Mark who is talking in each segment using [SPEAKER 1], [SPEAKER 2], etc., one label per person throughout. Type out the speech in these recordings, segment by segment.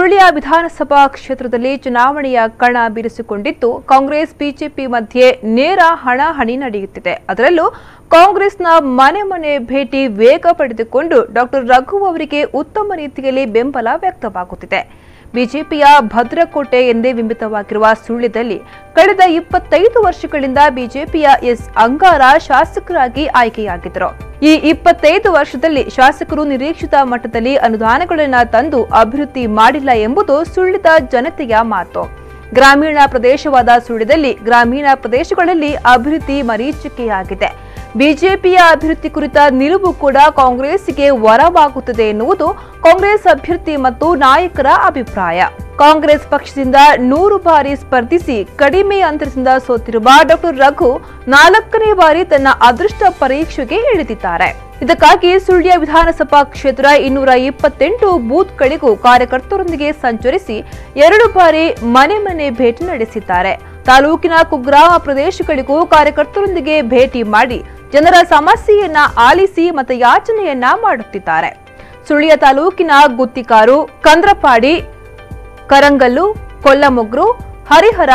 [SPEAKER 1] ಸುಳ್ಯ ವಿಧಾನಸಭಾ ಕ್ಷೇತ್ರದಲ್ಲಿ ಚುನಾವಣೆಯ ಕಣ ಬಿರುಸುಗೊಂಡಿದ್ದು ಕಾಂಗ್ರೆಸ್ ಬಿಜೆಪಿ ಮಧ್ಯೆ ನೇರ ಹಣಾಹಣಿ ನಡೆಯುತ್ತಿದೆ. ಅದರಲ್ಲೂ ಕಾಂಗ್ರೆಸ್ನ ಮನೆ ಮನೆ ಭೇಟಿ ವೇಗ ಪಡೆದುಕೊಂಡು ಡಾಕ್ಟರ್ ರಘು ಅವರಿಗೆ ಉತ್ತಮ ರೀತಿಯಲ್ಲಿ ಬೆಂಬಲ ವ್ಯಕ್ತವಾಗುತ್ತಿದೆ. ಬಿಜೆಪಿಯ ಭದ್ರಕೋಟೆ ಎಂದೇ ಬಿಂಬಿತವಾಗಿರುವ ಸುಳ್ಯದಲ್ಲಿ ಕಳೆದ 25 ವರ್ಷಗಳಿಂದ ಬಿಜೆಪಿಯ ಎಸ್ ಅಂಗಾರ ಶಾಸಕರಾಗಿ ಆಯ್ಕೆಯಾಗಿದ್ದರು. ಈ 25 ವರ್ಷದಲ್ಲಿ ಶಾಸಕರು ನಿರೀಕ್ಷಿತ ಮಟ್ಟದಲ್ಲಿ ಅನುದಾನಗಳನ್ನು ತಂದು ಅಭಿವೃದ್ಧಿ ಮಾಡಿಲ್ಲ ಎಂಬುದು ಸುಳ್ಯದ ಜನತೆಯ ಮಾತು. ಗ್ರಾಮೀಣ ಪ್ರದೇಶವಾದ ಸುಳ್ಯದಲ್ಲಿ ಗ್ರಾಮೀಣ ಪ್ರದೇಶಗಳಲ್ಲಿ ಅಭಿವೃದ್ಧಿ ಮರೀಚಿಕೆಯಾಗಿದೆ. ಬಿಜೆಪಿಯ ಅಭಿವೃದ್ಧಿ ಕುರಿತ ನಿಲುವು ಕೂಡ ಕಾಂಗ್ರೆಸ್ಗೆ ವರವಾಗುತ್ತದೆ ಎನ್ನುವುದು ಕಾಂಗ್ರೆಸ್ ಅಭ್ಯರ್ಥಿ ಮತ್ತು ನಾಯಕರ ಅಭಿಪ್ರಾಯ. ಕಾಂಗ್ರೆಸ್ ಪಕ್ಷದಿಂದ 100 ಬಾರಿ ಸ್ಪರ್ಧಿಸಿ ಕಡಿಮೆ ಅಂತರದಿಂದ ಸೋತಿರುವ ಡಾಕ್ಟರ್ ರಘು 4ನೇ ಬಾರಿ ತನ್ನ ಅದೃಷ್ಟ ಪರೀಕ್ಷೆಗೆ ಇಳಿದಿದ್ದಾರೆ. ಇದಕ್ಕಾಗಿ ಸುಳ್ಯ ವಿಧಾನಸಭಾ ಕ್ಷೇತ್ರ 228 ಬೂತ್ಗಳಿಗೂ ಕಾರ್ಯಕರ್ತರೊಂದಿಗೆ ಸಂಚರಿಸಿ 2 ಬಾರಿ ಮನೆ ಮನೆ ಭೇಟಿ ನಡೆಸಿದ್ದಾರೆ. ತಾಲೂಕಿನ ಕುಗ್ರಾಮ ಪ್ರದೇಶಗಳಿಗೂ ಕಾರ್ಯಕರ್ತರೊಂದಿಗೆ ಭೇಟಿ ಮಾಡಿ ಜನರ ಸಮಸ್ಯೆಯನ್ನ ಆಲಿಸಿ ಮತಯಾಚನೆಯನ್ನ ಮಾಡುತ್ತಿದ್ದಾರೆ. ಸುಳ್ಯ ತಾಲೂಕಿನ ಗುತ್ತಿಕಾರು, ಕಂದ್ರಪಾಡಿ, ಕರಂಗಲ್ಲು, ಕೊಲ್ಲಮೊಗ್ರು, ಹರಿಹರ,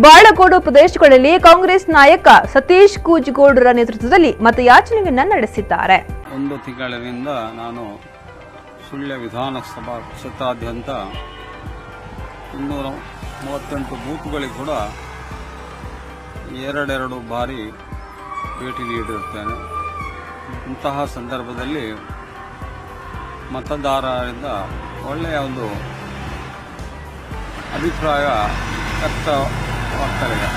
[SPEAKER 1] ಬಾಳಗೋಡು ಪ್ರದೇಶಗಳಲ್ಲಿ ಕಾಂಗ್ರೆಸ್ ನಾಯಕ ಸತೀಶ್ ಕೂಜಗೋಡ್ರ ನೇತೃತ್ವದಲ್ಲಿ ಮತಯಾಚನೆಯನ್ನ ನಡೆಸಿದ್ದಾರೆ.
[SPEAKER 2] 1 ತಿಂಗಳಿನಿಂದ ನಾನು ಸುಳ್ಯ ವಿಧಾನಸಭಾ ಕ್ಷೇತ್ರಾದ್ಯಂತ 238 ಬೂತ್ಗಳಿಗೆ ಕೂಡ 2 ಬಾರಿ ಭೇಟಿ ನೀಡಿರುತ್ತೇನೆ. ಇಂತಹ ಸಂದರ್ಭದಲ್ಲಿ ಮತದಾರರಿಂದ ಒಳ್ಳೆಯ ಒಂದು ಅಭಿಪ್ರಾಯ ವ್ಯಕ್ತವಾಗ್ತಾ ಇದೆ.